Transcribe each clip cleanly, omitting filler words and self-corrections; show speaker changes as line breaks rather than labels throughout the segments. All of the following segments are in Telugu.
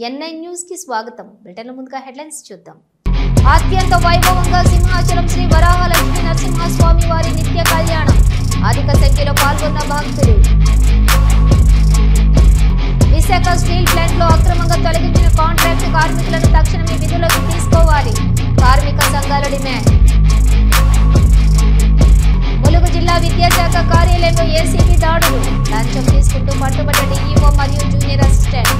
ఎన్ఐ న్యూస్ కి స్వాగతం. బ్రిటన్ ముందుగా హెడ్లైన్స్ చూద్దాం. అత్యంత వైభవంగా సింహాచలం శ్రీ వరాహలక్ష్మీ నరసింహస్వామి వారి నిత్య కళ్యాణం. అధిక సంఖ్యలో పాల్గొన్న భక్తులు. విశాఖ స్టీల్ ప్లాంట్ లో అక్రమంగా తొలగించిన కాంట్రాక్ట్ కార్మికులను తక్షణమే విధులకు తీసుకోవాలి. కార్మిక సంఘాల డిమాండ్. ములుగు జిల్లా విద్యాశాఖ కార్యాలయంలో ఏసీబీ దాడులు. లంచం తీసుకుంటూ పట్టుబడ్డ డీఈఓ మరియు జూనియర్ అసిస్టెంట్.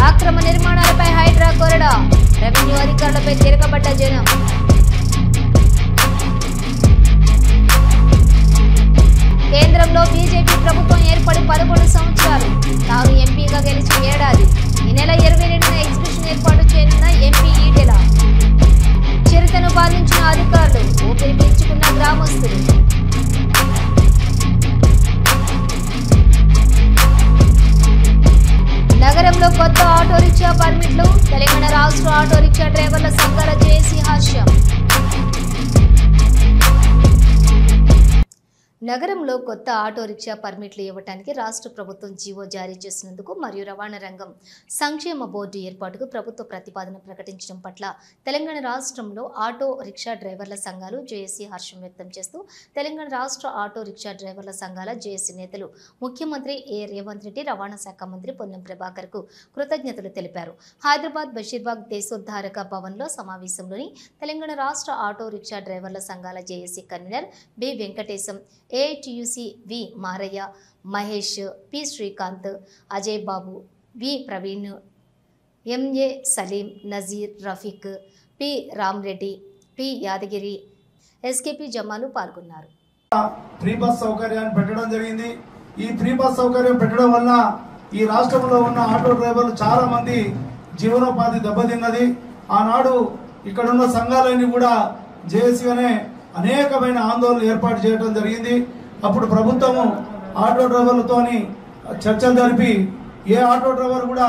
అక్రమ నిర్మాణాలపై హైడ్రా కొరడా. రెవెన్యూ అధికారులపై తిరగబడ్డ జనం. కేంద్రంలో బీజేపీ ప్రభుత్వం ఏర్పడి 11 సంవత్సరాలు. తాను ఎంపీగా గెలిచి ఏడాది. ఈ నెల 22న ఎగ్జిబిషన్ ఏర్పాటు చేయనున్న ఎంపీ ఈటెల. చిరుతను బాధించిన అధికారులు. ఊపిరి పీల్చుకున్న గ్రామస్తులు. నగరంలో కొత్త ఆటో రిక్షా పర్మిట్లు. తెలంగాణ రాష్ట్ర ఆటో రిక్షా డ్రైవర్ల సంఘాల జేఏసీ హర్షం. నగరంలో కొత్త ఆటో రిక్షా పర్మిట్లు ఇవ్వడానికి రాష్ట్ర ప్రభుత్వం జీవో జారీ చేసినందుకు మరియు రవాణా రంగం సంక్షేమ బోర్డు ఏర్పాటుకు ప్రభుత్వ ప్రతిపాదన ప్రకటించడం పట్ల తెలంగాణ రాష్ట్రంలో ఆటో రిక్షా డ్రైవర్ల సంఘాలు జేఏసీ హర్షం వ్యక్తం చేస్తూ తెలంగాణ రాష్ట్ర ఆటో రిక్షా డ్రైవర్ల సంఘాల జేఏసీ నేతలు ముఖ్యమంత్రి రేవంత్ రెడ్డి, రవాణా శాఖ మంత్రి పొన్నం ప్రభాకర్కు కృతజ్ఞతలు తెలిపారు. హైదరాబాద్ బషీర్బాగ్ దేశోద్ధారక భవన్లో సమావేశంలోని తెలంగాణ రాష్ట్ర ఆటో రిక్షా డ్రైవర్ల సంఘాల JAC convener B Venkatesham, AITUC V Maraiah, Mahesh, P Srikanth, Ajay Babu, V Praveen, MA Saleem, Nazeer, Rafiq, P Ramreddy, P Yadagiri, SKP Jamalu పాల్గొన్నారు.
ఫ్రీ బస్ సౌకర్యాన్ని పెట్టడం జరిగింది. ఈ ఫ్రీ బస్ సౌకర్యం పెట్టడం వల్ల ఈ రాష్ట్రంలో ఉన్న ఆటో డ్రైవర్లు చాలా మంది జీవనోపాధి దెబ్బతిన్నది. ఆనాడు ఇక్కడున్న సంఘాలన్నీ కూడా జేఏసీ అనే అనేకమైన ఆందోళనలు ఏర్పాటు చేయడం జరిగింది. అప్పుడు ప్రభుత్వము ఆటో డ్రైవర్లతోని చర్చలు జరిపి ఏ ఆటో డ్రైవర్ కూడా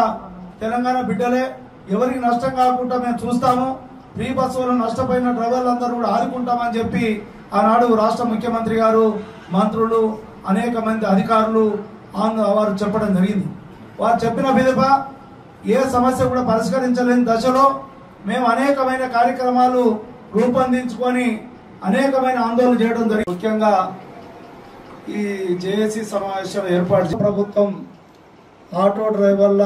తెలంగాణ బిడ్డలే, ఎవరికి నష్టం కాకుండా మేము చూస్తాము, ఫ్రీ బస్సు వల్ల నష్టపోయిన డ్రైవర్లందరూ కూడా ఆదుకుంటామని చెప్పి ఆనాడు రాష్ట్ర ముఖ్యమంత్రి గారు, మంత్రులు, అనేక మంది అధికారులు వారు చెప్పడం జరిగింది. వారు చెప్పిన విధంగా ఏ సమస్య కూడా పరిష్కరించలేని దశలో మేము అనేకమైన కార్యక్రమాలు రూపొందించుకొని అనేకమైన ఆందోళన చేయడం జరిగింది. ముఖ్యంగా ఈ జేఏసీ సమావేశం ఏర్పాటు చేసి ప్రభుత్వం ఆటో డ్రైవర్ల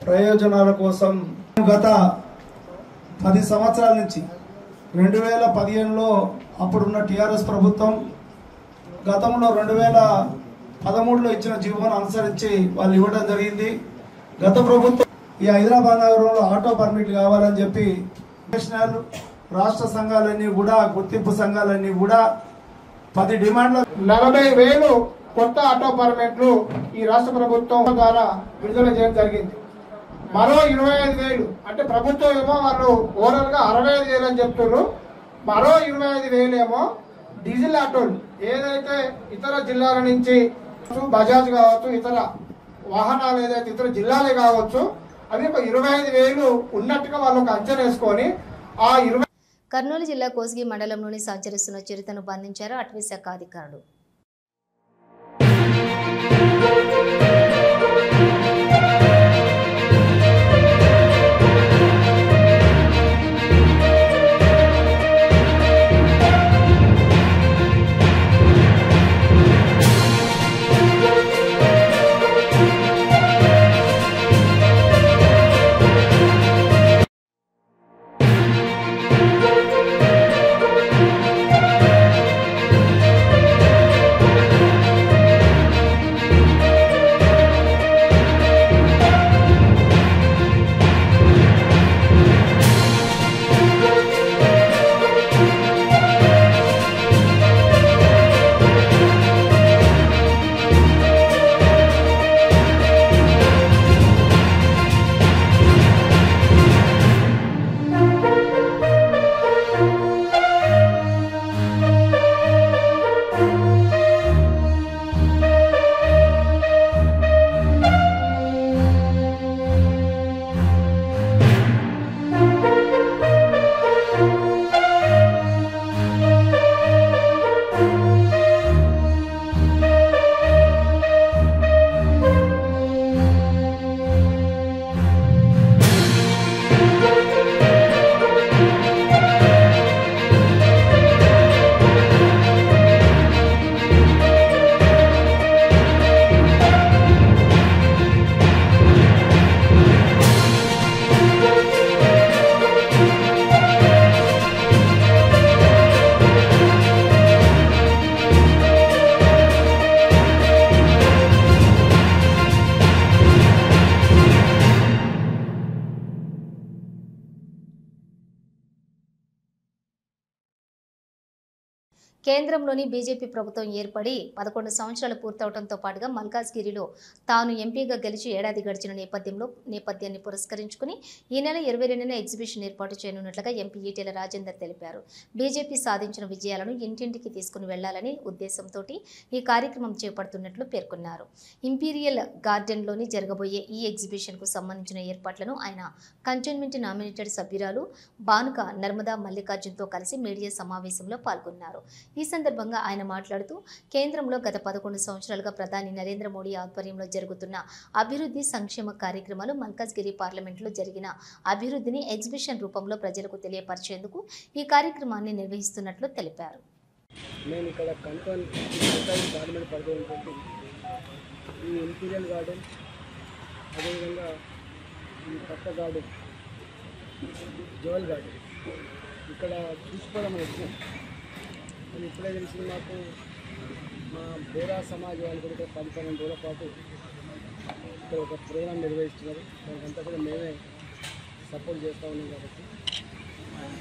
ప్రయోజనాల కోసం గత 10 సంవత్సరాల నుంచి 2015లో అప్పుడున్న టీఆర్ఎస్ ప్రభుత్వం, గతంలో 2013లో ఇచ్చిన జీవోను అనుసరించి వాళ్ళు ఇవ్వడం జరిగింది. గత ప్రభుత్వం ఈ హైదరాబాద్ నగరంలో ఆటో పర్మిట్ కావాలని చెప్పి నేషనల్ రాష్ట్ర సంఘాలన్నీ కూడా, గుర్తింపు సంఘాలన్నీ కూడా 10 డిమాండ్ల
40,000 కొత్త ఆటో పర్మిట్లు ఈ రాష్ట్ర ప్రభుత్వం ద్వారా విడుదల చేయడం జరిగింది. మరో 25,000 అంటే ప్రభుత్వం ఏమో వాళ్ళు ఓవరాల్ గా 65,000 అని చెప్తున్నారు. మరో 25,000 ఏమో డీజిల్ ఆటోలు, ఏదైతే ఇతర జిల్లాల నుంచి బజాజ్ కావచ్చు, ఇతర వాహనాలు ఏదైతే ఇతర జిల్లాలే కావచ్చు, అవి ఒక 25,000 ఉన్నట్టుగా వాళ్ళు ఒక అంచనా వేసుకొని ఆ
కర్నూలు జిల్లా కోసిగి మండలంలోని సంచరిస్తున్న చిరుతను బంధించారు అటవీ శాఖ అధికారులు. కేంద్రంలోని బీజేపీ ప్రభుత్వం ఏర్పడి 11 సంవత్సరాలు పూర్తవడంతో పాటుగా మల్కాజ్గిరిలో తాను ఎంపీగా గెలిచి ఏడాది గడిచిన నేపథ్యాన్ని పురస్కరించుకుని ఈ నెల 22న ఎగ్జిబిషన్ ఏర్పాటు చేయనున్నట్లుగా ఎంపీ ఈటెల రాజేందర్ తెలిపారు. బీజేపీ సాధించిన విజయాలను ఇంటింటికి తీసుకుని వెళ్లాలని ఉద్దేశంతో ఈ కార్యక్రమం చేపడుతున్నట్లు పేర్కొన్నారు. ఇంపీరియల్ గార్డెన్లోని జరగబోయే ఈ ఎగ్జిబిషన్కు సంబంధించిన ఏర్పాట్లను ఆయన కంటోన్మెంట్ నామినేటెడ్ సభ్యురాలు బానుక నర్మదా మల్లికార్జున్తో కలిసి మీడియా సమావేశంలో పాల్గొన్నారు. ఈ సందర్భంగా ఆయన మాట్లాడుతూ కేంద్రంలో గత 11 సంవత్సరాలుగా ప్రధాని నరేంద్ర మోడీ ఆధ్వర్యంలో జరుగుతున్న అభివృద్ధి సంక్షేమ కార్యక్రమాలు, మల్కాజ్గిరి పార్లమెంట్లో జరిగిన అభివృద్ధిని ఎగ్జిబిషన్ రూపంలో ప్రజలకు తెలియపరిచేందుకు ఈ కార్యక్రమాన్ని నిర్వహిస్తున్నట్లు తెలిపారు.
నేను ఇక్కడ పార్లమెంట్ పరిధిలో ఈ ఇంపీరియల్ గార్డెన్, అదేవిధంగా ఈ పక్క గార్డెన్, జోయల్ గార్డెన్ ఇక్కడ చూసుకోవడం వచ్చినాం. అది ఇప్పుడే తెలిసింది మాకు. మా బోరా సమాజ్ వాళ్ళు కూడా 10-12 రోజుల పాటు ఇక్కడ ఒక ప్రోగ్రాం నిర్వహిస్తున్నారు. దానికంతా కూడా మేమే సపోర్ట్ చేస్తూ ఉన్నాం కాబట్టి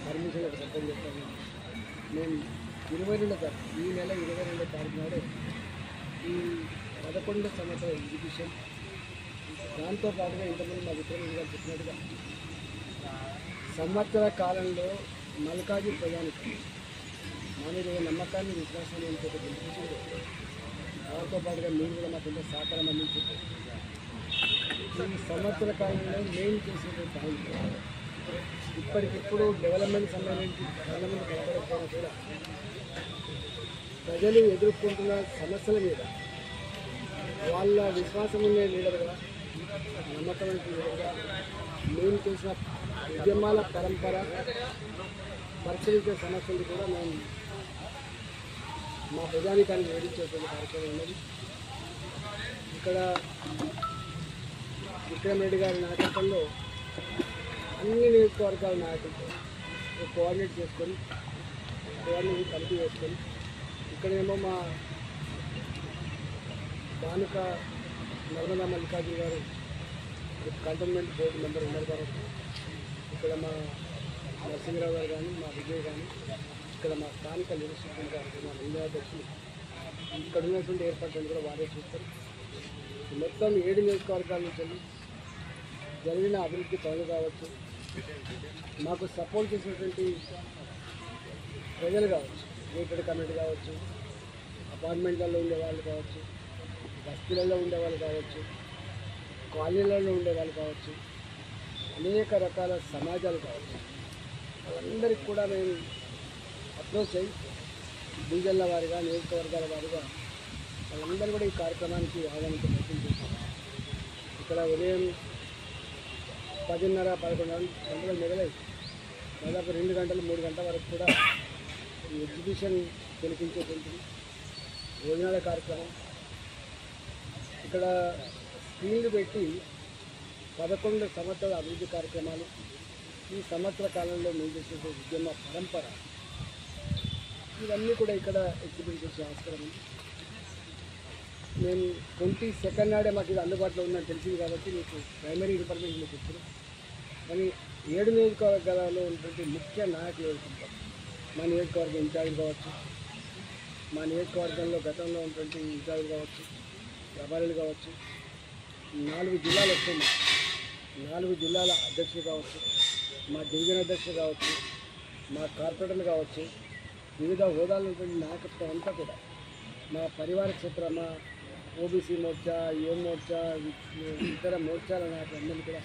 పర్మిషన్ సపోర్ట్ చేస్తూ ఉన్నాం. మేము 22వ తారీఖు, ఈ నెల 22వ తారీఖు నాడు ఈ 11 సంవత్సరాల ఎగ్జిబిషన్, దాంతో పాటుగా ఇంతమంది మా విక్రమ్ గారు చెప్పినట్టుగా సంవత్సర కాలంలో మల్కాజ్గిరి ప్రజానికి మా మీద నమ్మకాన్ని, విశ్వాసాన్ని ఎంతో గెలిపించారు. వారితో పాటుగా మీరు కూడా మాకు ఎంతో సహకారం అందించారు. ఈ సంవత్సర కాలంలో మేము చేసేటువంటి పాయింట్ ఇప్పటికిప్పుడు డెవలప్మెంట్ సంబంధించి పార్లమెంట్ కనపడకపోయినా కూడా ప్రజలు ఎదుర్కొంటున్న సమస్యల మీద వాళ్ళ విశ్వాసం ఉండే లీడర్గా, నమ్మకమైన లీడర్గా మేము చేసిన ఉద్యమాల పరంపర పరిశీలించే సమస్యలు కూడా మేము మా ప్రజానికాన్ని వేడించేటువంటి కార్యక్రమం ఉన్నది. ఇక్కడ విక్రమ్ రెడ్డి గారి నాయకత్వంలో అన్ని నియోజకవర్గాల నాయకులతో కోఆర్డినేట్ చేసుకొని కమిటీ వేసుకొని ఇక్కడేమో మా బానుక నర్మదా మల్లికార్జున గారు కంటోన్మెంట్ బోర్డు మెంబర్ ఉన్నారు కాబట్టి ఇక్కడ మా నరసింహరావు గారు కానీ, మా విజయ్ కానీ, ఇక్కడ మా స్థానిక లీడర్షిప్ ఇంకా మా జిల్లాధ్యక్షులు ఇక్కడ ఉన్నటువంటి ఏర్పాట్లను కూడా వారే చూస్తారు. మొత్తం 7 నియోజకవర్గాల నుంచి జరిగిన అభివృద్ధి పనులు కావచ్చు, మాకు సపోర్ట్ చేసినటువంటి ప్రజలు కావచ్చు, గేటెడ్ కమ్యూనిటీ కావచ్చు, అపార్ట్మెంట్లలో ఉండేవాళ్ళు కావచ్చు, బస్తీలలో ఉండేవాళ్ళు కావచ్చు, కాలనీలలో ఉండేవాళ్ళు కావచ్చు, అనేక రకాల సమాజాలు కావచ్చు, వాళ్ళందరికీ కూడా మేము అప్రోచ్ అయ్యి డివిజన్ల వారిగా, నియోజకవర్గాల వారిగా వాళ్ళందరూ కూడా ఈ కార్యక్రమానికి ఆహ్వానించే ప్రయత్నం చేస్తాం. ఇక్కడ ఉదయం 10:30-11 గంటలు మొదలై దాదాపు 2 గంటలు 3 గంటల వరకు కూడా ఈ ఎగ్జిబిషన్ కనిపించేటువంటి భోజనాల కార్యక్రమం, ఇక్కడ స్క్రీన్లు పెట్టి 11 సంవత్సరాల అభివృద్ధి కార్యక్రమాలు, ఈ సంవత్సర కాలంలో మేము చేసే ఉద్యమ పరంపర, ఇవన్నీ కూడా ఇక్కడ ఎగ్జిబిట్ చేసే అవసరం ఉంది. నేను 22nd నాడే మాకు ఇది అందుబాటులో ఉందని తెలిసింది కాబట్టి మీకు ప్రైమరీ ఇన్ఫర్మేషన్ మీకు ఇచ్చారు. కానీ 7 నియోజకవర్గాలలో ఉన్నటువంటి ముఖ్య నాయకులు ఎదుర్కొంటాం. మా నియోజకవర్గం ఇన్ఛార్జ్ కావచ్చు, మా నియోజకవర్గంలో గతంలో ఉన్నటువంటి ఇన్ఛార్జ్ కావచ్చు, ప్రభారీలు కావచ్చు, 4 జిల్లాలు వస్తుంది, 4 జిల్లాల అధ్యక్షులు కావచ్చు, మా డివిజన్ అధ్యక్షులు కావచ్చు, మా కార్పొరేటర్లు కావచ్చు, వివిధ హోదాల ఉన్నటువంటి నాయకత్వం అంతా కూడా మా పరివార క్షేత్ర, మా ఓబీసీ మోర్చా, ఏ మోర్చా, ఇతర మోర్చాల నాయకులందరినీ కూడా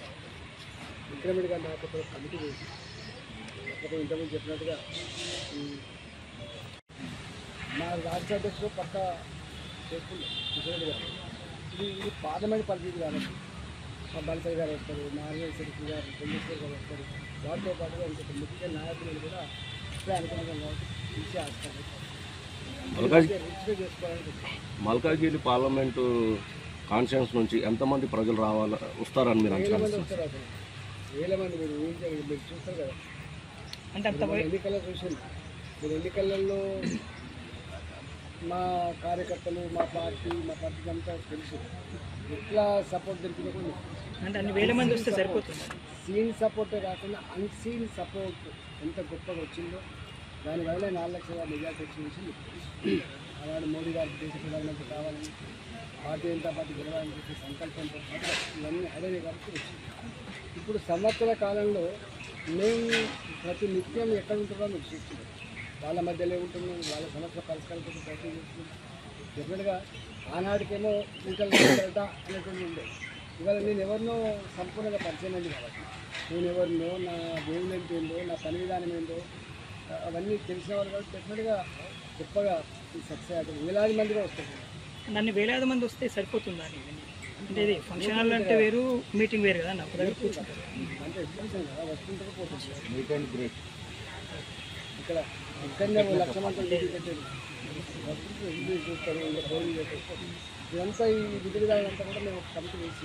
విక్రమ్ రెడ్డి గారి నాయకత్వం కమిటీ చేసి ఒక ఇంతకుముందు చెప్పినట్టుగా మా రాష్ట్ర అధ్యక్షుడు పక్క చేసుకుంటాం కిషన్ రెడ్డి గారు. ఇది పార్లమెంట్ పరిస్థితి కాబట్టి మా బలపల్లి గారు వస్తారు, మా ఆర్ఎల్ సెక్రటరీ గారు, చంద్రశేఖర్ గారు వస్తారు. వాటితో పాటుగా ఇంకొక ముఖ్య నాయకులు కూడా ఇప్పుడే అనుకున్నాం కాబట్టి తీసే ఆస్కారం రిచ్గా చేసుకోవాలని.
మల్కాజ్గిరి పార్లమెంటు కాన్స్టిట్యూన్స్ నుంచి ఎంతమంది ప్రజలు వస్తారని మీరు
వేల మంది వస్తారు. అసలు వేల మంది మీరు చూస్తారు కదా, అంటే ఎన్నికల్లో చూసింది. మీరు ఎన్నికలలో మా కార్యకర్తలు, మా పార్టీకి అంతా తెలుసు ఎట్లా సపోర్ట్ దొరికినప్పుడు,
అంటే అన్ని వేల మంది వస్తే సరిపోతుంది.
సీన్ సపోర్టే కాకుండా అన్సీన్ సపోర్ట్ ఎంత గొప్పగా వచ్చిందో దానివల్ల 4 లక్షల మెజార్టీ వచ్చిన విషయం అలాంటి మోడీ గారు దేశ ప్రధానమంత్రి కావాలని భారతీయ జనతా పార్టీ గెలవాలని చెప్పి సంకల్పంతో ఇవన్నీ అదే కాబట్టి వచ్చింది. ఇప్పుడు సంవత్సర కాలంలో మేము ప్రతి నిత్యం ఎక్కడ ఉంటుందో మేము చూస్తున్నాం. వాళ్ళ మధ్యలో ఉంటున్నాం, వాళ్ళ సమస్య పరిష్కారం కోసం ప్రయత్నం చేస్తున్నాం. డెఫినెట్గా ఆనాటికేమో ఇంకా అనేటువంటి ఉండే. ఇవాళ నేను ఎవరినో సంపూర్ణంగా పరిచయం అయింది కాబట్టి నేను ఎవరినో, నా దేవుని ఏంటో, నా పని విధానం ఏంటో అవన్నీ తెలిసిన వాళ్ళు కాబట్టి డెఫినెట్గా గొప్పగా సక్సెస్ అవుతుంది. వేలాది మందిగా వస్తుంది.
దాన్ని వేలాది మంది వస్తే సరిపోతుందా? అంటే ఇది ఫంక్షన్ హాల్ అంటే వేరు, మీటింగ్ వేరు కదా. నాకు దగ్గర కూర్చుంటారు
అంటే ఎక్స్పెన్షన్ కదా, వస్తుంటారు పోతుంది. ఇక్కడ ఇక్కడనే 1 లక్ష మంది పెట్టారు, వస్తుంటారు, చూస్తారు, ఇంకా భోజనం చేస్తారు. ఇదంతా ఈ విధి విధానంతా కూడా మేము కమిటీ వేసి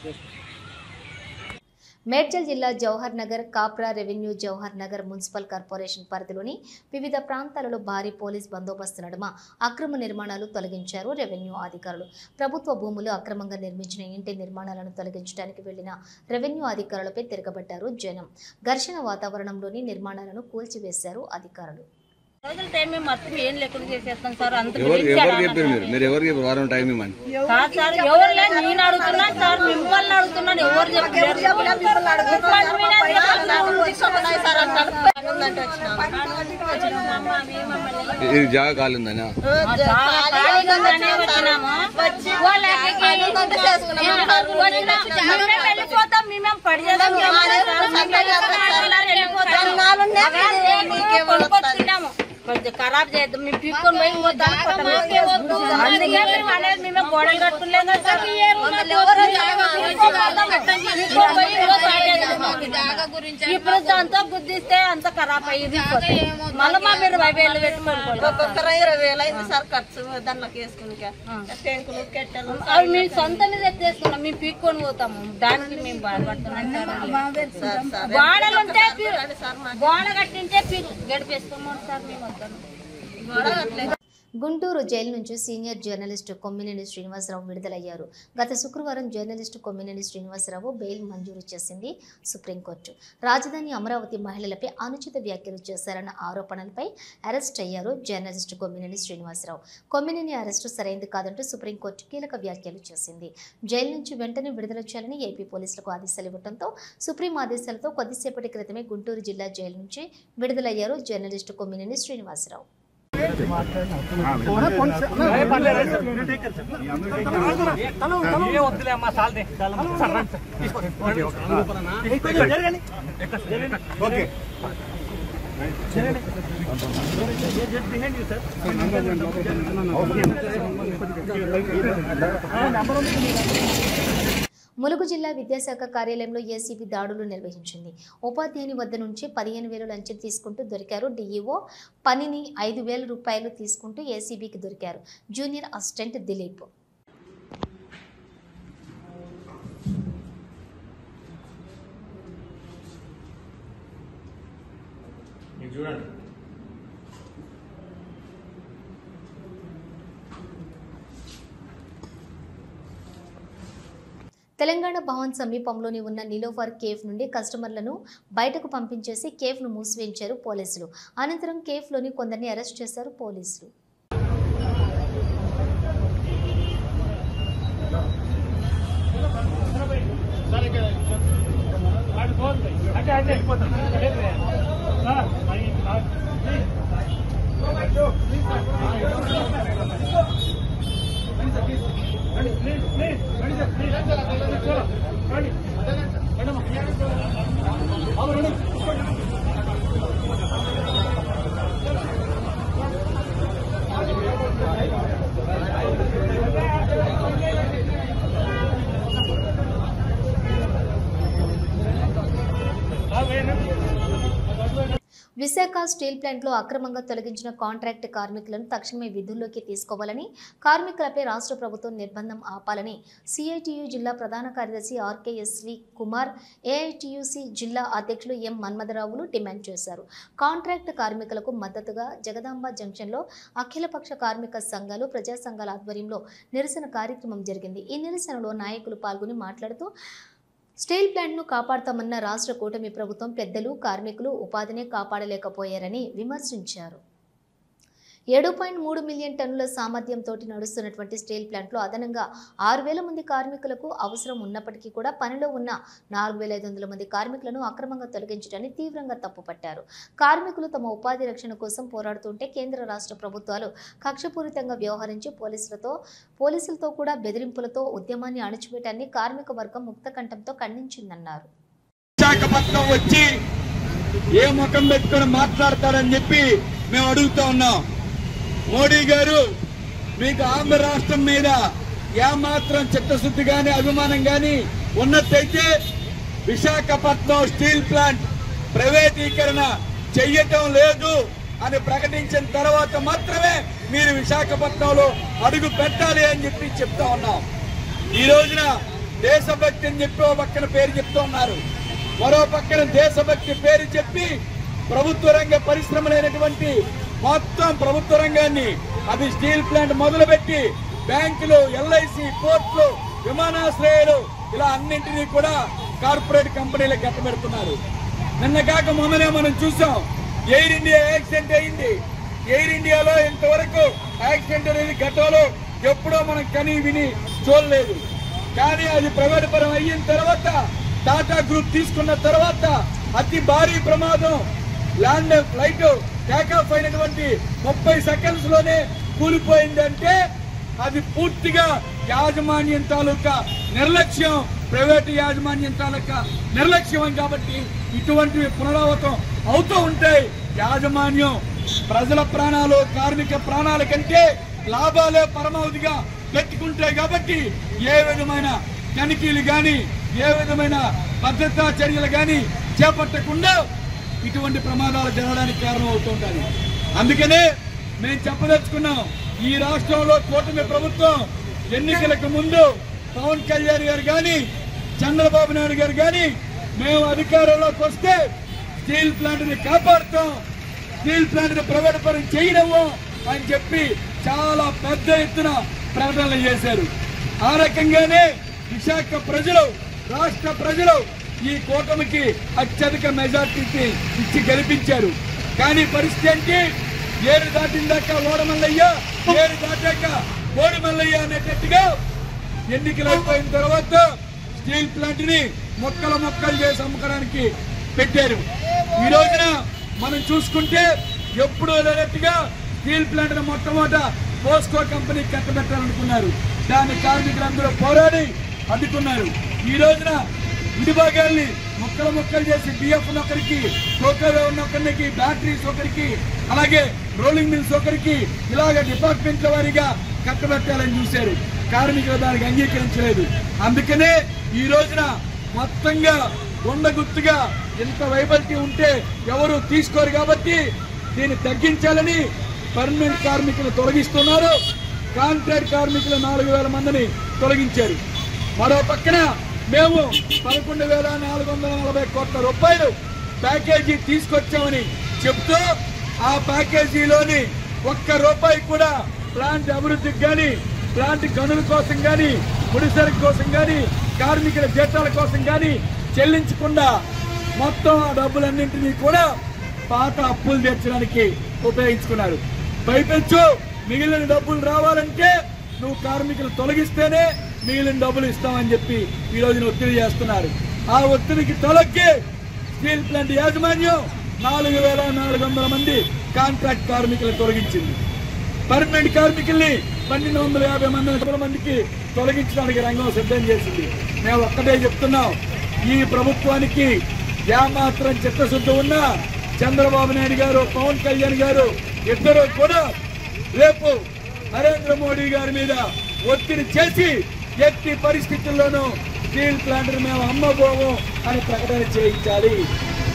చేస్తాం.
మేడ్చల్ జిల్లా Jawahar Nagar, Kapra revenue Jawahar Nagar municipal corporation పరిధిలోని వివిధ ప్రాంతాలలో భారీ పోలీస్ బందోబస్తు నడుమ అక్రమ నిర్మాణాలు తొలగించారు రెవెన్యూ అధికారులు. ప్రభుత్వ భూములు అక్రమంగా నిర్మించిన ఇంటి నిర్మాణాలను తొలగించడానికి వెళ్లిన రెవెన్యూ అధికారులపై తిరగబడ్డారు జనం. ఘర్షణ వాతావరణంలోని నిర్మాణాలను కూల్చివేశారు అధికారులు.
ఏం లేకుండా చేసేస్తాం సార్. నేను అడుగుతున్నా సార్, మిమ్మల్ని అడుగుతున్నాను. ఎవరు
జాగా కాలిందనా
వెళ్ళిపోతాం. మేమేం పడి వెళ్ళిపోతాము. కొంచెం ఖరాబ్ చేద్దాం. మేము పీక్కొని పోయి అందుకే మేము అనేది మేమే గోడలు కట్టుకోలేము. ఇప్పుడు అంతా గుద్దిస్తే అంత ఖరాబ్ అయ్యింది. మళ్ళీ మా మీరు 5,000 పెట్టుకోవాలి. ఒక్కొక్కరు 20,000 అయింది సార్ ఖర్చు దాంట్లోకి వేసుకుని. టెంకులు కెట్టెలు అవి మేము సొంత మీద ఎత్తేసుకున్నాం. మేము పీక్కొని పోతాము. దానికి మేము బాధపడుతున్నాం. గోడలు ఉంటే గోడ కట్టింటే గడిపేసుకోమని సార్ మేము వస్తాము.
గుంటూరు జైలు నుంచి సీనియర్ జర్నలిస్టు కొమ్మినేని శ్రీనివాసరావు విడుదలయ్యారు. గత శుక్రవారం జర్నలిస్టు కొమ్మినేని శ్రీనివాసరావు బెయిల్ మంజూరు చేసింది సుప్రీంకోర్టు. రాజధాని అమరావతి మహిళలపై అనుచిత వ్యాఖ్యలు చేశారన్న ఆరోపణలపై అరెస్ట్ అయ్యారు జర్నలిస్టు కొమ్మినేని శ్రీనివాసరావు. కొమ్మినేని అరెస్టు సరైంది కాదంటూ సుప్రీంకోర్టు కీలక వ్యాఖ్యలు చేసింది. జైలు నుంచి వెంటనే విడుదల చేయాలని ఏపీ పోలీసులకు ఆదేశాలు ఇవ్వడంతో సుప్రీం ఆదేశాలతో కొద్దిసేపటి క్రితమే గుంటూరు జిల్లా జైలు నుంచి విడుదలయ్యారు జర్నలిస్టు కొమ్మినేని శ్రీనివాసరావు. ములుగు జిల్లా విద్యాశాఖ కార్యాలయంలో ఏసీబీ దాడులు నిర్వహించింది. ఉపాధ్యాయుని వద్ద నుంచి 15,000 లంచం తీసుకుంటూ దొరికారు డీఈఓ. పనిని 5,000 రూపాయలు తీసుకుంటూ ఏసీబీకి దొరికారు జూనియర్ అసిస్టెంట్ దిలీప్. తెలంగాణ భవన్ సమీపంలోని ఉన్న నిలోఫర్ కేఫ్ నుండి కస్టమర్లను బయటకు పంపించేసి కేఫ్ను మూసివేయించారు పోలీసులు. అనంతరం కేఫ్లోని కొందరిని అరెస్ట్ చేశారు పోలీసులు. విశాఖ స్టీల్ ప్లాంట్లో అక్రమంగా తొలగించిన కాంట్రాక్ట్ కార్మికులను తక్షణమే విధుల్లోకి తీసుకోవాలని, కార్మికులపై రాష్ట్ర ప్రభుత్వం నిర్బంధం ఆపాలని సిఐటియు జిల్లా ప్రధాన కార్యదర్శి ఆర్కేఎస్వి కుమార్, ఏఐటియుసి జిల్లా అధ్యక్షులు ఎం మన్మథరావులు డిమాండ్ చేశారు. కాంట్రాక్ట్ కార్మికులకు మద్దతుగా జగదాంబ జంక్షన్లో అఖిలపక్ష కార్మిక సంఘాలు, ప్రజా సంఘాల ఆధ్వర్యంలో నిరసన కార్యక్రమం జరిగింది. ఈ నిరసనలో నాయకులు పాల్గొని మాట్లాడుతూ స్టీల్ ప్లాంట్ను కాపాడతామన్న రాష్ట్ర కూటమి ప్రభుత్వం పెద్దలు కార్మికులు ఉపాధిని కాపాడలేకపోయారని విమర్శించారు. 7.3 మిలియన్ టన్నుల సామర్థ్యంతో నడుస్తున్నటువంటి స్టీల్ ప్లాంట్లో అదనంగా 6,000 మంది కార్మికులకు అవసరం ఉన్నప్పటికీ కూడా పనిలో ఉన్న 4,500 మంది కార్మికులను అక్రమంగా తొలగించడాన్ని తీవ్రంగా తప్పుపట్టారు. కార్మికులు తమ ఉపాధి రక్షణ కోసం పోరాడుతుంటే కేంద్ర రాష్ట్ర ప్రభుత్వాలు కక్షపూరితంగా వ్యవహరించి పోలీసులతో కూడా బెదిరింపులతో ఉద్యమాన్ని అణచివేయడాన్ని కార్మిక వర్గం ముక్తకంఠంతో ఖండించిందన్నారు.
విశాఖపట్నం వచ్చి ఏ ముఖం పెట్టుకుని మాట్లాడతారని చెప్పి మేము అడుగుతా ఉన్నాం. మోడీ గారు మీకు ఆంధ్ర రాష్ట్రం మీద ఏమాత్రం చిత్తశుద్ధి గాని అభిమానం గాని ఉన్నట్టయితే విశాఖపట్నం స్టీల్ ప్లాంట్ ప్రైవేటీకరణ చెయ్యటం లేదు అని ప్రకటించిన తర్వాత మాత్రమే మీరు విశాఖపట్నంలో అడుగు పెట్టాలి అని చెప్పి చెప్తా ఉన్నాం. ఈ రోజున దేశభక్తి అని చెప్పి ఓ పక్కన పేరు చెప్తూ ఉన్నారు, మరో పక్కన దేశభక్తి పేరు చెప్పి ప్రభుత్వ రంగ పరిశ్రమలైనటువంటి మొత్తం ప్రభుత్వ రంగాన్ని అది స్టీల్ ప్లాంట్ మొదలుపెట్టి బ్యాంకులు, ఎల్ఐసి, పోర్టులు, విమానాశ్రయాలు ఇలా అన్నింటినీ కూడా కార్పొరేట్ కంపెనీలకు కట్టబెడుతున్నారు. నిన్న కాక మొన్ననే మనం చూసాం, ఎయిర్ ఇండియా యాక్సిడెంట్ అయింది. ఎయిర్ ఇండియాలో ఇంతవరకు యాక్సిడెంట్ అనేది గతంలో ఎప్పుడో మనం కని విని చూడలేదు. కానీ అది ప్రైవేట్ పరం అయిన తర్వాత టాటా గ్రూప్ తీసుకున్న తర్వాత అతి భారీ ప్రమాదం ల్యాండ్ ఫ్లైట్ టేకాఫ్ అయినటువంటి 30 సెకండ్స్ లోనే కూలిపోయిందంటే అది పూర్తిగా యాజమాన్యం తాలూకా నిర్లక్ష్యం, ప్రైవేటు యాజమాన్యం తాలూకా నిర్లక్ష్యం. కాబట్టి ఇటువంటివి పునరావృతం అవుతూ ఉంటాయి. యాజమాన్యం ప్రజల ప్రాణాలు, కార్మిక ప్రాణాల కంటే లాభాలే పరమావధిగా పెట్టుకుంటాయి. కాబట్టి ఏ విధమైన తనిఖీలు గాని, ఏ విధమైన భద్రతా చర్యలు గాని చేపట్టకుండా ఇటువంటి ప్రమాదాలు జరగడానికి కారణం అవుతుంటాయి. అందుకనే మేము చెప్పదలుచుకున్నాం, ఈ రాష్ట్రంలో కూటమి ప్రభుత్వం ఎన్నికలకు ముందు పవన్ కళ్యాణ్ గారు గాని, చంద్రబాబు నాయుడు గారు గాని మేము అధికారంలోకి వస్తే స్టీల్ ప్లాంట్ ని కాపాడుతాం, స్టీల్ ప్లాంట్ ని ప్రైవేట్ పరం చేయడము అని చెప్పి చాలా పెద్ద ఎత్తున ప్రకటనలు చేశారు. ఆ రకంగానే విశాఖ ప్రజలు, రాష్ట్ర ప్రజలు ఈ కూటమికి అత్యధిక మెజార్టీకి ఇచ్చి గెలిపించారు. కానీ పరిస్థితి ఏంటి? ఏరు దాటిన దాకా ఓడమల్లయ్య, ఏరు దాటాక ఓడిమల్లయ్య అనేటట్టుగా ఎన్నికలు అయిపోయిన తర్వాత స్టీల్ ప్లాంట్ ని మొక్కలు చేసి అమ్మకడానికి పెట్టారు. ఈ రోజున మనం చూసుకుంటే ఎప్పుడూ లేనట్టుగా స్టీల్ ప్లాంట్ ని మొట్టమొదట పోస్కో కంపెనీ కట్టబెట్టాలనుకున్నారు. దాని కార్మికులందరూ పోరాడి అడ్డుకున్నారు. ఈ రోజున విడిభాగాల్ని మొక్కలు చేసి బిఎఫ్ ఒకరికి, కోకోవే ఒకరికి, బ్యాటరీస్ ఒకరికి, అలాగే రోలింగ్ మిల్స్ ఒకరికి ఇలాగ డిపార్ట్మెంట్ల వారీగా కట్టబెట్టాలని చూశారు. కార్మికులు దానికి అంగీకరించలేదు. అందుకనే ఈ రోజున మొత్తంగా గుండగుత్తుగా ఎంత వైబల్టీ ఉంటే ఎవరు తీసుకోరు. కాబట్టి దీన్ని తగ్గించాలని పర్మనెంట్ కార్మికులు తొలగిస్తున్నారు. కాంట్రాక్ట్ కార్మికులు 4,000 మందిని తొలగించారు. మరో పక్కన మేము 11,440 కోట్ల రూపాయలు ప్యాకేజీ తీసుకొచ్చామని చెప్తూ ఆ ప్యాకేజీలోని ₹1 కూడా ప్లాంట్ అభివృద్ధికి గాని, ప్లాంట్ గనుల కోసం గాని, ముడిసరుకు కోసం గాని, కార్మికుల జీతాల కోసం గాని చెల్లించకుండా మొత్తం ఆ డబ్బులన్నింటినీ కూడా పాత అప్పులు తీర్చడానికి ఉపయోగించుకున్నారు. పైపెచ్చు మిగిలిన డబ్బులు రావాలంటే నువ్వు కార్మికులు తొలగిస్తేనే మిగిలిన డబ్బులు ఇస్తామని చెప్పి ఈ రోజున ఒత్తిడి చేస్తున్నారు. ఆ ఒత్తిడికి తొలగి స్టీల్ ప్లాంట్ యాజమాన్యం 4,400 మంది కాంట్రాక్ట్ కార్మికులను తొలగించింది. పర్మనెంట్ కార్మికుల్ని 1,250 మందికి తొలగించడానికి రంగం సిద్ధం చేసింది. మేము ఒక్కటే చెప్తున్నాం, ఈ ప్రభుత్వానికి ఏమాత్రం చిత్తశుద్ధి ఉన్నా చంద్రబాబు నాయుడు గారు, పవన్ కళ్యాణ్ గారు ఇద్దరు కూడా రేపు నరేంద్ర మోడీ గారి మీద ఒత్తిడి చేసి ఎట్టి పరిస్థితుల్లోనూ స్టీల్ ప్లాంట్ మేము అమ్మబోము అని ప్రకటన చేయించాలి.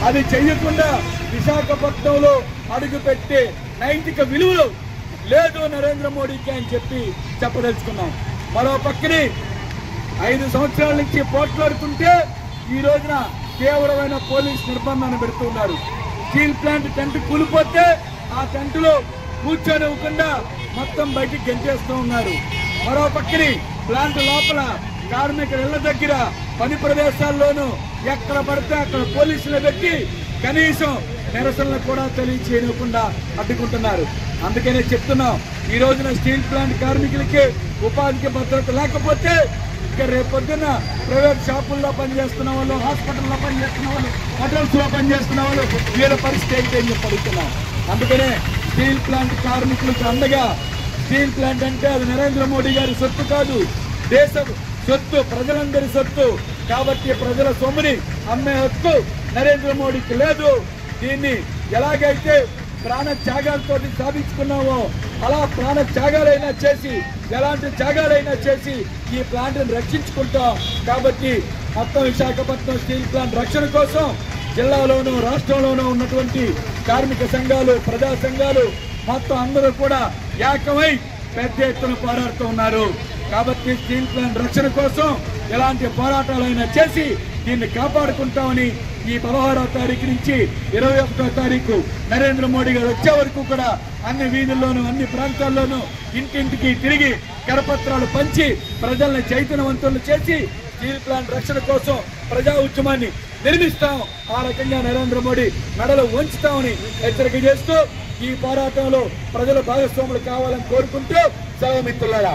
అది చెయ్యకుండా విశాఖపట్నంలో అడుగుపెట్టే నైతిక విలువలు లేదు నరేంద్ర మోడీకి అని చెప్పి చెప్పదలుచుకున్నాం. మరో పక్కనే 5 సంవత్సరాల నుంచి పోట్లాడుతుంటే ఈ రోజున తీవ్రమైన పోలీస్ నిర్బంధాన్ని పెడుతున్నారు. స్టీల్ ప్లాంట్ టెంట్ కూలిపోతే ఆ టెంట్లో కూర్చొనివ్వకుండా మొత్తం బయటికి గెంటేస్తూ ఉన్నారు. మరో పక్కని ప్లాంట్ లోపల కార్మికుల ఇళ్ల దగ్గర పని ప్రదేశాల్లోనూ ఎక్కడ పడితే అక్కడ పోలీసులు పెట్టి కనీసం నిరసనలు కూడా తెలియచేయకుండా అడ్డుకుంటున్నారు. అందుకనే చెప్తున్నాం, ఈ రోజున స్టీల్ ప్లాంట్ కార్మికులకి ఉపాధికి భద్రత లేకపోతే ఇక రేపొద్దున ప్రైవేట్ షాపుల్లో పనిచేస్తున్న వాళ్ళు, హాస్పిటల్లో పనిచేస్తున్న వాళ్ళు, హోటల్స్ లో పనిచేస్తున్న వాళ్ళు వీళ్ళ పరిస్థితి ఏంటి అని చెప్పి అడుగుతున్నాం. అందుకనే స్టీల్ ప్లాంట్ కార్మికులకు అండగా, స్టీల్ ప్లాంట్ అంటే అది నరేంద్ర మోడీ గారి సొత్తు కాదు, దేశ సొత్తు, ప్రజలందరి సొత్తు. కాబట్టి ప్రజల సొమ్ముని అమ్మే హక్కు నరేంద్ర మోడీకి లేదు. దీన్ని ఎలాగైతే ప్రాణ త్యాగాలతో సాధించుకున్నామో అలా ప్రాణ త్యాగాలైనా చేసి, ఎలాంటి త్యాగాలైనా చేసి ఈ ప్లాంట్ని రక్షించుకుంటాం. కాబట్టి మొత్తం విశాఖపట్నం స్టీల్ ప్లాంట్ రక్షణ కోసం జిల్లాలోనూ రాష్ట్రంలోనూ ఉన్నటువంటి కార్మిక సంఘాలు, ప్రజా సంఘాలు మొత్తం అందరూ కూడా ఏకమై పెద్ద ఎత్తున పోరాడుతూ ఉన్నారు. కాబట్టి స్టీల్ ప్లాంట్ రక్షణ కోసం ఎలాంటి పోరాటాలైనా చేసి దీన్ని కాపాడుకుంటామని ఈ 16వ తారీఖు నుంచి 21వ తారీఖు నరేంద్ర మోడీ గారు వచ్చే వరకు కూడా అన్ని వీధుల్లోనూ, అన్ని ప్రాంతాల్లోనూ ఇంటింటికి తిరిగి కరపత్రాలు పంచి ప్రజల్ని చైతన్యవంతులు చేసి స్టీల్ ప్లాంట్ రక్షణ కోసం ప్రజా ఉద్యమాన్ని నిర్మిస్తాం. ఆ రకంగా నరేంద్ర మోడీ మెడలు వంచుతామని హెచ్చరిక చేస్తూ ఈ పోరాటంలో ప్రజల భాగస్వాములు కావాలని కోరుకుంటూ సెలవు మిత్రులారా.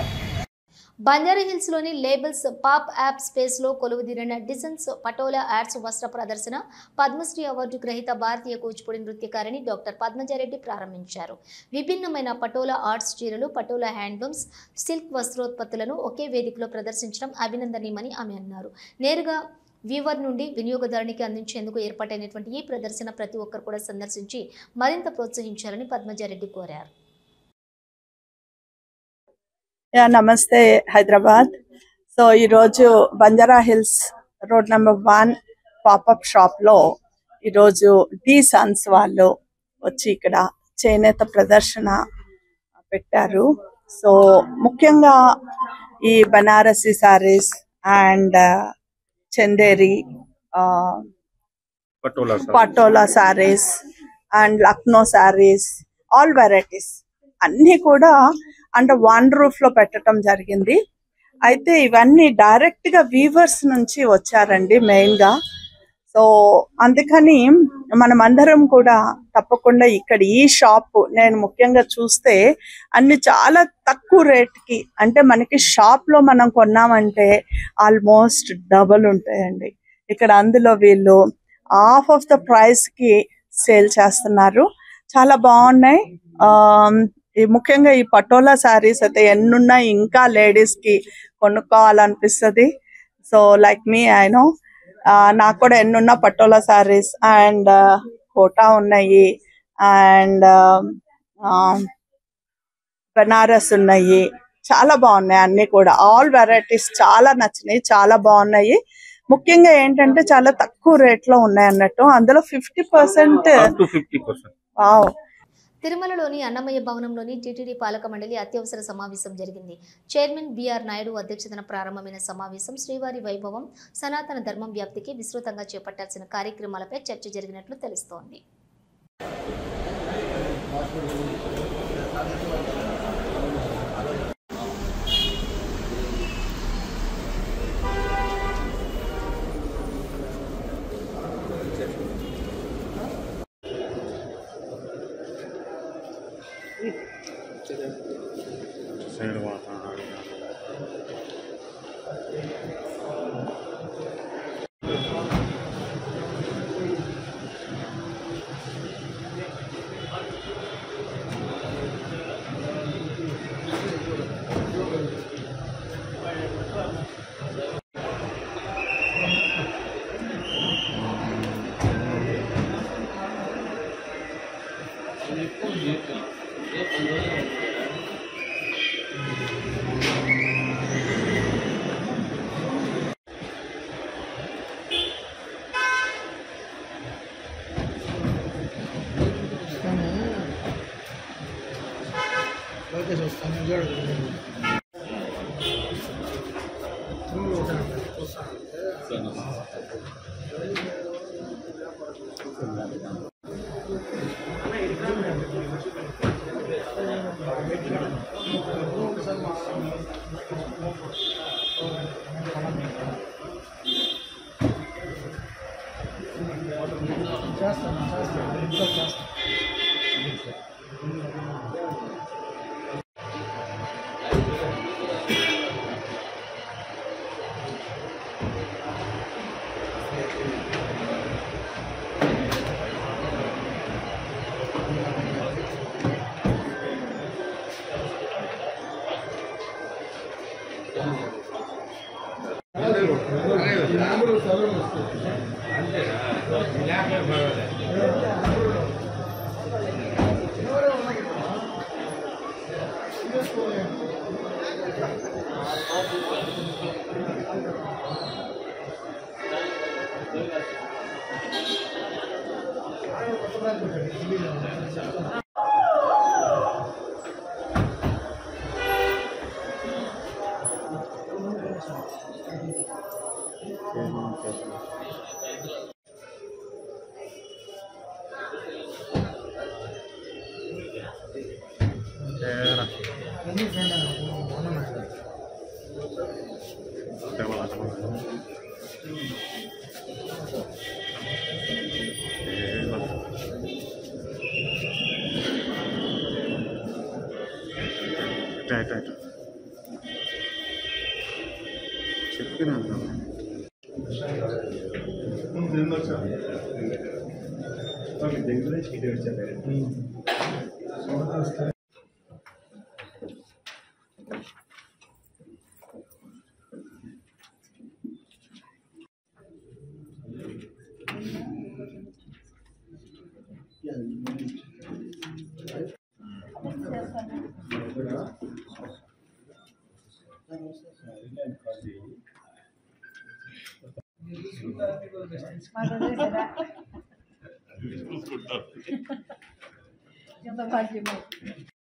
బంజారాహిల్స్లోని లేబుల్స్ పాప్ యాప్ స్పేస్లో కొలువుదీరిన డిజైన్స్ పటోలా ఆర్ట్స్ వస్త్ర ప్రదర్శన పద్మశ్రీ అవార్డు గ్రహీత భారతీయ కూచిపూడి నృత్యకారిణి డాక్టర్ పద్మజారెడ్డి ప్రారంభించారు. విభిన్నమైన పటోలా ఆర్ట్స్ చీరలు, పటోలా హ్యాండ్లూమ్స్, సిల్క్ వస్త్రోత్పత్తులను ఒకే వేదికలో ప్రదర్శించడం అభినందనీయమని ఆమె అన్నారు. నేరుగా వీవర్ నుండి వినియోగదారునికి అందించేందుకు ఏర్పాటైనటువంటి ఈ ప్రదర్శన ప్రతి ఒక్కరు కూడా సందర్శించి మరింత ప్రోత్సహించాలని పద్మజారెడ్డి కోరారు.
నమస్తే హైదరాబాద్. సో ఈరోజు Banjara hills road number 1 popup షాప్లో ఈరోజు డి సన్స్ వాళ్ళు వచ్చి ఇక్కడ చేనేత ప్రదర్శన పెట్టారు. సో ముఖ్యంగా ఈ Banarasi saris and Chanderi, patola saris and Lucknow saris, all varieties అన్నీ కూడా అండర్ వన్ రూఫ్ లో పెట్టడం జరిగింది. అయితే ఇవన్నీ డైరెక్ట్ గా వీవర్స్ నుంచి వచ్చారండి మెయిన్ గా. సో అందుకని మనం అందరం కూడా తప్పకుండా ఇక్కడ ఈ షాప్ నేను ముఖ్యంగా చూస్తే అన్ని చాలా తక్కువ రేట్ కి, అంటే మనకి షాప్ లో మనం కొన్నామంటే ఆల్మోస్ట్ డబుల్ ఉంటాయండి. ఇక్కడ అందులో వీళ్ళు హాఫ్ ఆఫ్ ద ప్రైస్ కి సేల్ చేస్తున్నారు. చాలా బాగున్నాయి. ముఖ్యంగా ఈ పటోలా శారీస్ అయితే ఎన్నున్నాయి, ఇంకా లేడీస్ కి కొనుక్కోవాలనిపిస్తుంది. So like me I know, నాకు కూడా ఎన్నున్నా పటోలా శారీస్ అండ్ కోటా ఉన్నాయి అండ్ బనారస్ ఉన్నాయి. చాలా బాగున్నాయి అన్ని కూడా, ఆల్ వెరైటీస్ చాలా నచ్చినాయి, చాలా బాగున్నాయి. ముఖ్యంగా ఏంటంటే చాలా తక్కువ రేట్ లో ఉన్నాయి అన్నట్టు. అందులో 50%.
తిరుమలలోని అన్నమయ్య భవనంలోని టీటీడీ పాలక మండలి అత్యవసర సమావేశం జరిగింది. చైర్మన్ బిఆర్ నాయుడు అధ్యక్షతన ప్రారంభమైన సమావేశం శ్రీవారి వైభవం, సనాతన ధర్మం వ్యాప్తికి విస్తృతంగా చేపట్టాల్సిన కార్యక్రమాలపై చర్చ జరిగినట్లు తెలుస్తోంది.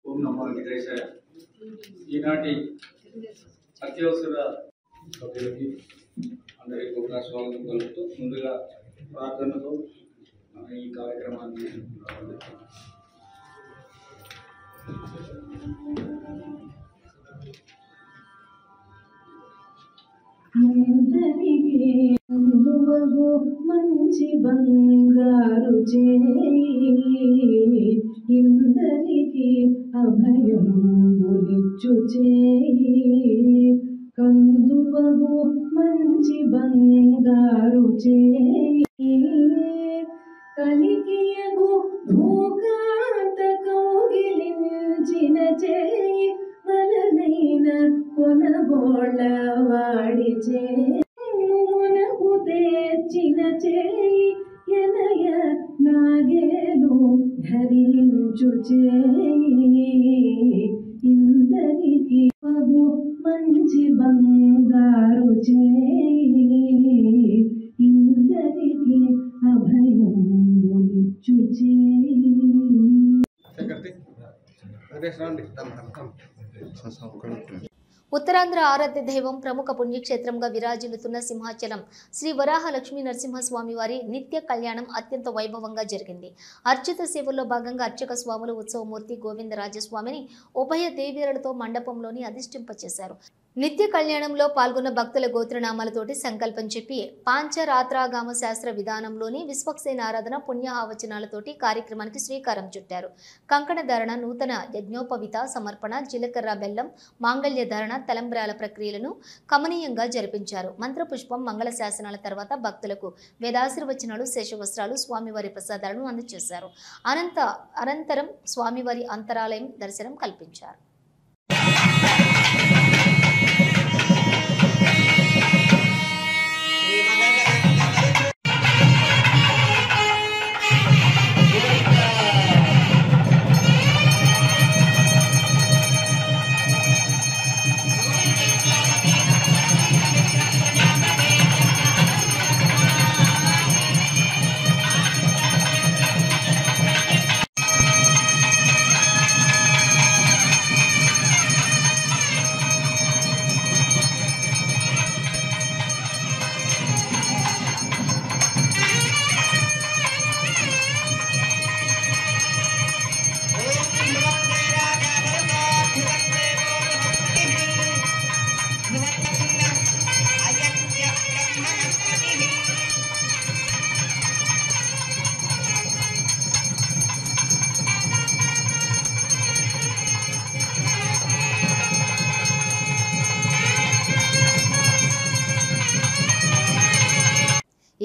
ఓం నమో వెంకటేశాయ. ఈనాటి అత్యవసర సభ్యులకి అందరికీ కూడా స్వాగతం కలుపుతూ ముందుగా ప్రార్థనతో ఈ కార్యక్రమాన్ని
మంచి బంగారు చేయి ఇందరికి అభయం బులిచ్చు చేయి కందువగు మంచి బంగారు చేయి కలికియగు భూకాంత కౌగిలించిన చేయి వలనైన కొనగోళ్ళ వాడి చేయి మునకు తెచ్చిన చేయి ఎనయ నాగేలు ధరించు చేయి ఇందరికి పగు మంచి బంగారు చేయి ఇందరికి అభయం ఇచ్చు చేయి.
ఉత్తరాంధ్ర ఆరాధ్య దైవం ప్రముఖ పుణ్యక్షేత్రంగా విరాజిల్లుతున్న సింహాచలం శ్రీ వరాహ లక్ష్మీ నరసింహస్వామి వారి నిత్య కళ్యాణం అత్యంత వైభవంగా జరిగింది. అర్చిత సేవల్లో భాగంగా అర్చక స్వాములు ఉత్సవమూర్తి గోవిందరాజస్వామిని ఉభయ దేవీరులతో మండపంలోని అధిష్ఠింపచేశారు. నిత్య కళ్యాణంలో పాల్గొన్న భక్తుల గోత్రనామాలతోటి సంకల్పం చెప్పి పాంచరాత్రాగామ శాస్త్ర విధానంలోని విశ్వక్సేన ఆరాధన పుణ్యహావచనాలతోటి కార్యక్రమానికి శ్రీకారం చుట్టారు. కంకణ ధారణ, నూతన యజ్ఞోపవిత సమర్పణ, జీలకర్ర బెల్లం, మాంగళ్య ధారణ, తలంబ్రాల ప్రక్రియలను కమనీయంగా జరిపించారు. మంత్రపుష్పం, మంగళ శాసనాల తర్వాత భక్తులకు వేదాశీర్వచనాలు, శేషవస్త్రాలు, స్వామివారి ప్రసాదాలను అందజేశారు. అనంతరం స్వామివారి అంతరాలయం దర్శనం కల్పించారు.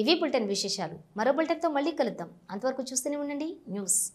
ఇవి బులెటిన్ విశేషాలు. మరో బులెటిన్తో మళ్ళీ కలుద్దాం. అంతవరకు చూస్తూనే ఉండండి న్యూస్.